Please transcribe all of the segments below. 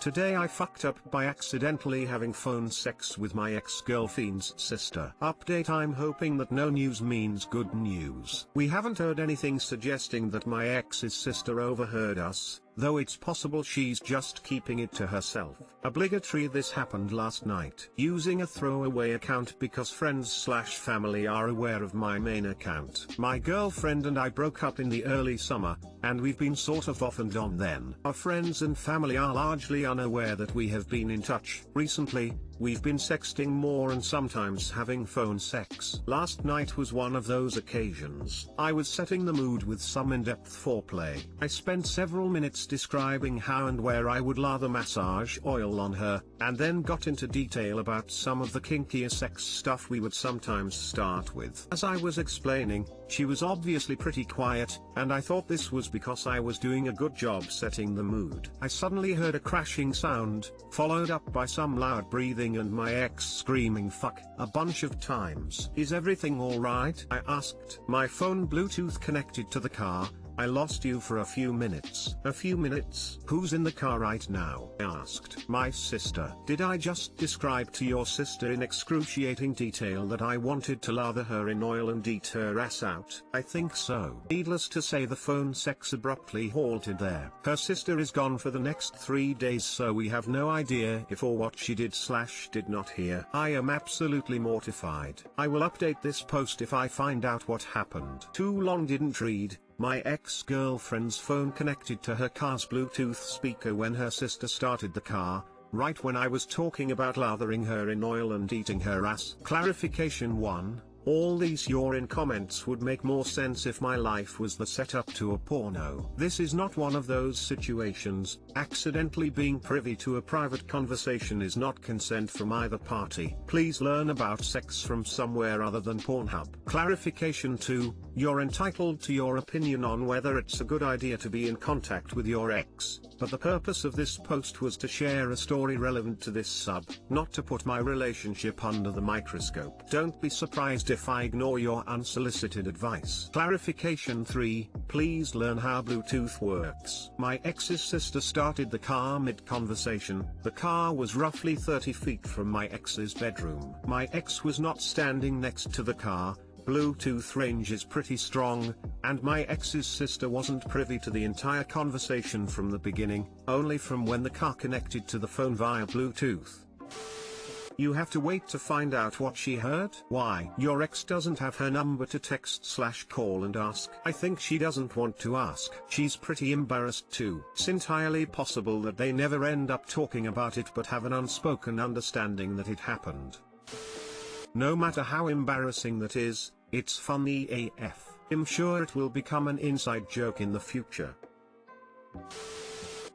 Today I fucked up by accidentally having phone sex with my ex-girlfriend's sister. Update: I'm hoping that no news means good news. We haven't heard anything suggesting that my ex's sister overheard us, though it's possible she's just keeping it to herself. Obligatory: this happened last night using a throwaway account because friends/family are aware of my main account. My girlfriend and I broke up in the early summer, and we've been sort of off and on then. Our friends and family are largely unaware that we have been in touch. Recently, we've been sexting more and sometimes having phone sex. Last night was one of those occasions. I was setting the mood with some in-depth foreplay. I spent several minutes describing how and where I would lather massage oil on her, and then got into detail about some of the kinkier sex stuff we would sometimes start with. As I was explaining, she was obviously pretty quiet, and I thought this was because I was doing a good job setting the mood. I suddenly heard a crashing sound, followed up by some loud breathing and my ex screaming "fuck" a bunch of times. "Is everything alright?" I asked. "My phone Bluetooth connected to the car. I lost you for a few minutes." "A few minutes? Who's in the car right now?" I asked. "My sister." "Did I just describe to your sister in excruciating detail that I wanted to lather her in oil and eat her ass out?" "I think so." Needless to say, the phone sex abruptly halted there. Her sister is gone for the next 3 days, so we have no idea if or what she did/did not hear. I am absolutely mortified. I will update this post if I find out what happened. Too long didn't read. My ex-girlfriend's phone connected to her car's Bluetooth speaker when her sister started the car, right when I was talking about lathering her in oil and eating her ass. Clarification 1. All these urine comments would make more sense if my life was the setup to a porno. This is not one of those situations. Accidentally being privy to a private conversation is not consent from either party. Please learn about sex from somewhere other than Pornhub. Clarification 2. You're entitled to your opinion on whether it's a good idea to be in contact with your ex, but the purpose of this post was to share a story relevant to this sub, not to put my relationship under the microscope. Don't be surprised if I ignore your unsolicited advice. Clarification 3. Please learn how Bluetooth works. My ex's sister started the car mid-conversation. The car was roughly 30 feet from my ex's bedroom. My ex was not standing next to the car. Bluetooth range is pretty strong, and my ex's sister wasn't privy to the entire conversation from the beginning, only from when the car connected to the phone via Bluetooth. You have to wait to find out what she heard. Why? Your ex doesn't have her number to text/call and ask. I think she doesn't want to ask. She's pretty embarrassed too. It's entirely possible that they never end up talking about it but have an unspoken understanding that it happened. No matter how embarrassing that is, it's funny AF. I'm sure it will become an inside joke in the future.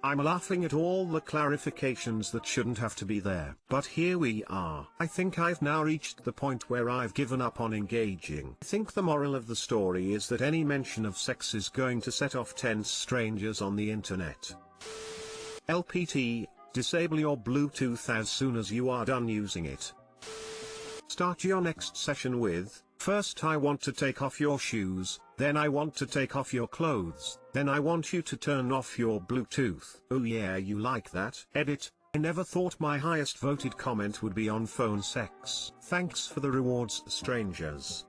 I'm laughing at all the clarifications that shouldn't have to be there. But here we are. I think I've now reached the point where I've given up on engaging. I think the moral of the story is that any mention of sex is going to set off tense strangers on the internet. LPT, disable your Bluetooth as soon as you are done using it. Start your next session with, "First I want to take off your shoes, then I want to take off your clothes, then I want you to turn off your Bluetooth." Oh yeah, you like that? Edit: I never thought my highest voted comment would be on phone sex. Thanks for the rewards, strangers.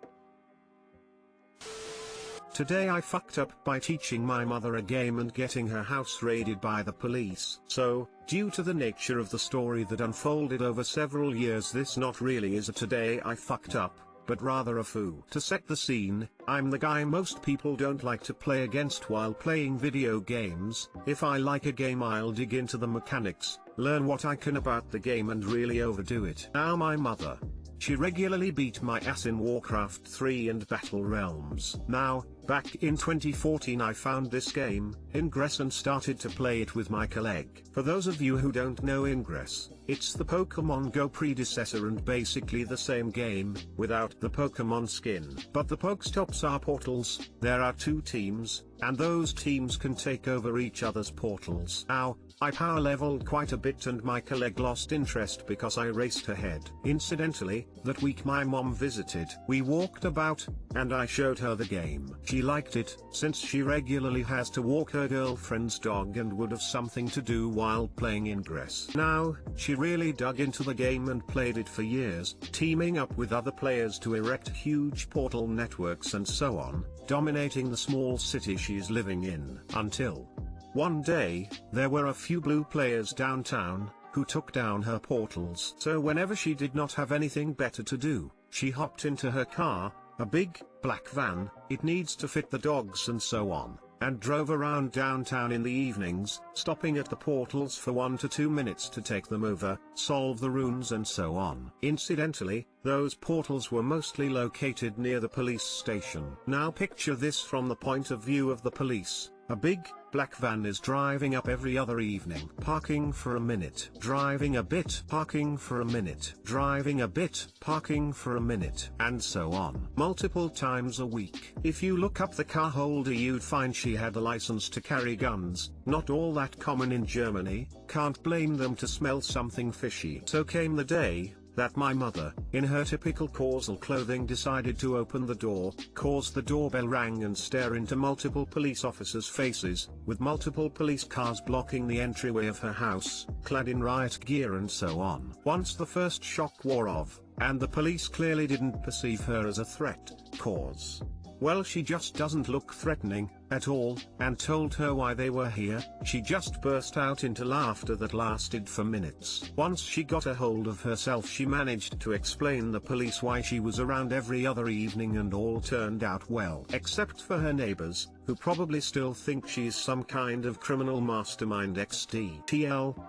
Today I fucked up by teaching my mother a game and getting her house raided by the police. So, due to the nature of the story that unfolded over several years, this not really is a "today I fucked up," but rather a foo. To set the scene, I'm the guy most people don't like to play against while playing video games. If I like a game, I'll dig into the mechanics, learn what I can about the game and really overdo it. Now my mother, she regularly beat my ass in Warcraft 3 and Battle Realms. Now, back in 2014 I found this game, Ingress, and started to play it with my colleague. For those of you who don't know Ingress, It's the Pokemon Go predecessor and basically the same game, without the Pokemon skin. But the Pokestops are portals. There are 2 teams, and those teams can take over each other's portals. Ow, I power leveled quite a bit and my colleague lost interest because I raced ahead. Incidentally, that week my mom visited. We walked about, and I showed her the game. She liked it, since she regularly has to walk her girlfriend's dog and would have something to do while playing Ingress. Now, she really dug into the game and played it for years, teaming up with other players to erect huge portal networks and so on, dominating the small city she's living in. Until one day, there were a few blue players downtown, who took down her portals. So whenever she did not have anything better to do, she hopped into her car, a big, black van, it needs to fit the dogs and so on, and drove around downtown in the evenings, stopping at the portals for 1 to 2 minutes to take them over, solve the runes and so on. Incidentally, those portals were mostly located near the police station. Now picture this from the point of view of the police. A big, black van is driving up every other evening. Parking for a minute. Driving a bit. Parking for a minute. Driving a bit. Parking for a minute. And so on. Multiple times a week. If you look up the car holder you'd find she had a license to carry guns, not all that common in Germany, can't blame them to smell something fishy. So came the day that my mother, in her typical causal clothing, decided to open the door, cause the doorbell rang and stare into multiple police officers' faces, with multiple police cars blocking the entryway of her house, clad in riot gear and so on. Once the first shock wore off, and the police clearly didn't perceive her as a threat, cause, well, she just doesn't look threatening, at all, and told her why they were here, she just burst out into laughter that lasted for minutes. Once she got a hold of herself she managed to explain the police why she was around every other evening and all turned out well. Except for her neighbors, who probably still think she's some kind of criminal mastermind. XD.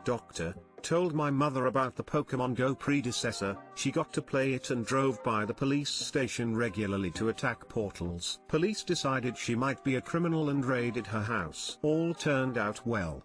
Doctor told my mother about the Pokemon Go predecessor, she got to play it and drove by the police station regularly to attack portals. Police decided she might be a criminal and raided her house. All turned out well.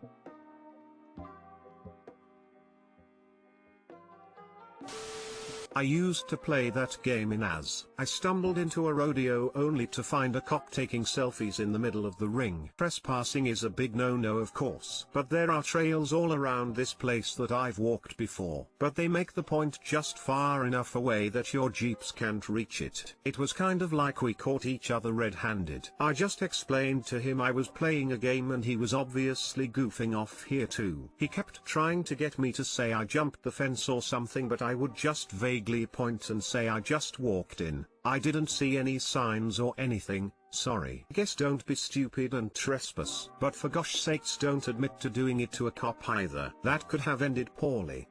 I used to play that game in AS. I stumbled into a rodeo only to find a cop taking selfies in the middle of the ring. Trespassing is a big no-no of course. But there are trails all around this place that I've walked before. But they make the point just far enough away that your jeeps can't reach it. It was kind of like we caught each other red-handed. I just explained to him I was playing a game and he was obviously goofing off here too. He kept trying to get me to say I jumped the fence or something, but I would just vaguely point and say I just walked in, I didn't see any signs or anything, sorry. Guess don't be stupid and trespass. But for gosh sakes don't admit to doing it to a cop either. That could have ended poorly.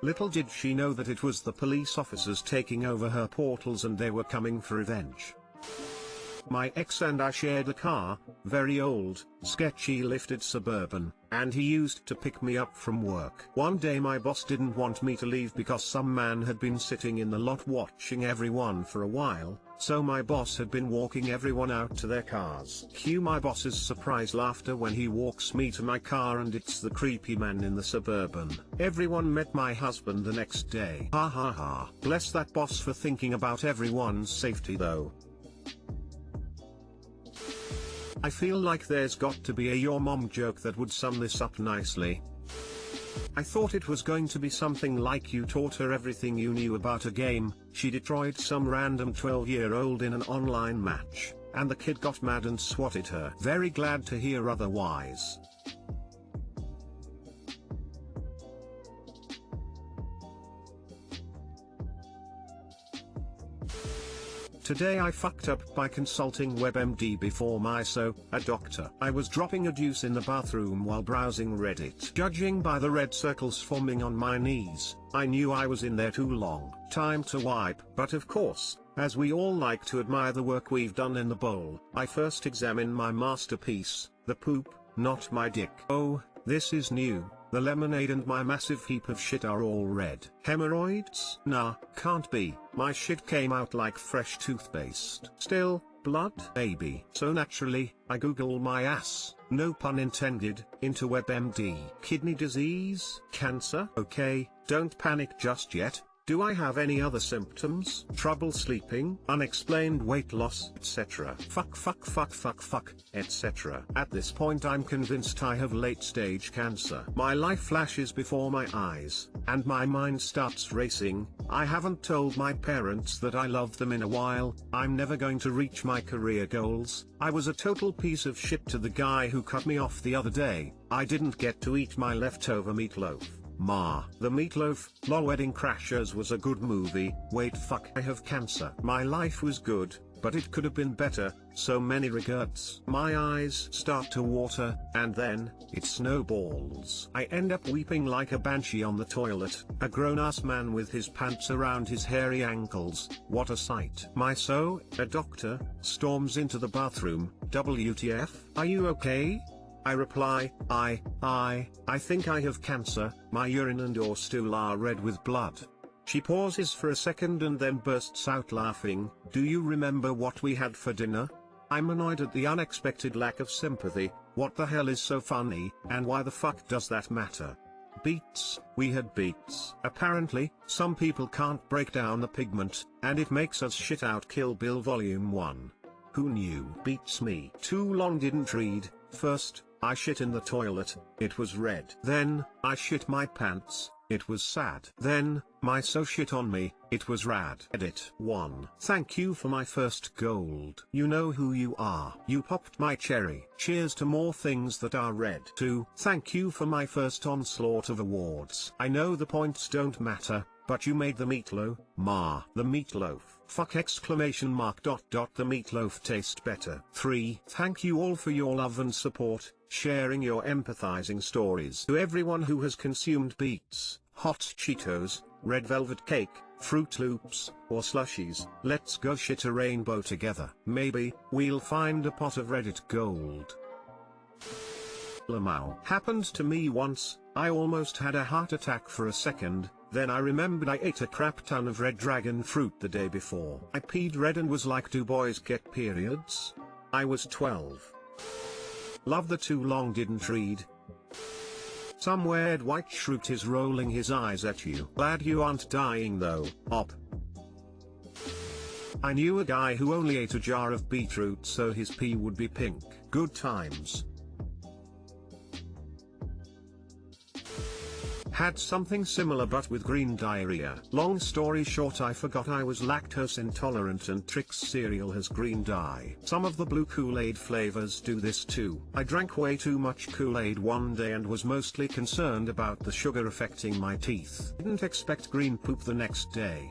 Little did she know that it was the police officers taking over her portals and they were coming for revenge. My ex and I shared a car, very old, sketchy lifted Suburban, and he used to pick me up from work. One day my boss didn't want me to leave because some man had been sitting in the lot watching everyone for a while, so my boss had been walking everyone out to their cars. Cue my boss's surprised laughter when he walks me to my car and it's the creepy man in the Suburban. Everyone met my husband the next day. Ha ha ha. Bless that boss for thinking about everyone's safety though. I feel like there's got to be a your mom joke that would sum this up nicely. I thought it was going to be something like you taught her everything you knew about a game, she destroyed some random 12-year-old in an online match, and the kid got mad and swatted her. Very glad to hear otherwise. Today I fucked up by consulting WebMD before a doctor. I was dropping a deuce in the bathroom while browsing Reddit. Judging by the red circles forming on my knees, I knew I was in there too long. Time to wipe. But of course, as we all like to admire the work we've done in the bowl, I first examine my masterpiece, the poop, not my dick. Oh, this is new. The lemonade and my massive heap of shit are all red. Hemorrhoids? Nah, can't be. My shit came out like fresh toothpaste. Still, Blood, baby. So naturally, I Google my ass, no pun intended, into WebMD. Kidney disease? Cancer? Okay, don't panic just yet. Do I have any other symptoms? Trouble sleeping, unexplained weight loss, etc. Fuck, etc. At this point I'm convinced I have late-stage cancer. My life flashes before my eyes, and my mind starts racing. I haven't told my parents that I love them in a while. I'm never going to reach my career goals. I was a total piece of shit to the guy who cut me off the other day. I didn't get to eat my leftover meatloaf. Ma. The Meatloaf, lol. Wedding Crashers was a good movie. Wait, fuck, I have cancer. My life was good, but it could have been better. So many regrets. My eyes start to water, and then, it snowballs. I end up weeping like a banshee on the toilet. A grown-ass man with his pants around his hairy ankles. What a sight. A doctor, storms into the bathroom. WTF? Are you okay? I reply, I think I have cancer. My urine and or stool are red with blood. She pauses for a second and then bursts out laughing. Do you remember what we had for dinner? I'm annoyed at the unexpected lack of sympathy. What the hell is so funny, and why the fuck does that matter? Beets, we had beets. Apparently, some people can't break down the pigment, and it makes us shit out Kill Bill Volume 1. Who knew? Beats me. Too long didn't read. First, I shit in the toilet, it was red. Then, I shit my pants, it was sad. Then, my so shit on me, it was rad. Edit 1. Thank you for my first gold. You know who you are. You popped my cherry. Cheers to more things that are red. 2. Thank you for my first onslaught of awards. I know the points don't matter, but you made the meatloaf, ma. The meatloaf. Fuck exclamation mark. The meatloaf taste better. 3. Thank you all for your love and support, sharing your empathizing stories. To everyone who has consumed beets, hot Cheetos, red velvet cake, Fruit Loops, or slushies, let's go shit a rainbow together. Maybe, we'll find a pot of Reddit gold. Lamau. Happened to me once. I almost had a heart attack for a second, then I remembered I ate a crap ton of red dragon fruit the day before. I peed red and was like, do boys get periods? I was 12. Love the too long didn't read. Some weird white shroot is rolling his eyes at you. Glad you aren't dying though, op. I knew a guy who only ate a jar of beetroot so his pee would be pink. Good times. Had something similar but with green diarrhea. Long story short, I forgot I was lactose intolerant and Trix cereal has green dye. Some of the blue Kool-Aid flavors do this too. I drank way too much Kool-Aid one day and was mostly concerned about the sugar affecting my teeth. Didn't expect green poop the next day.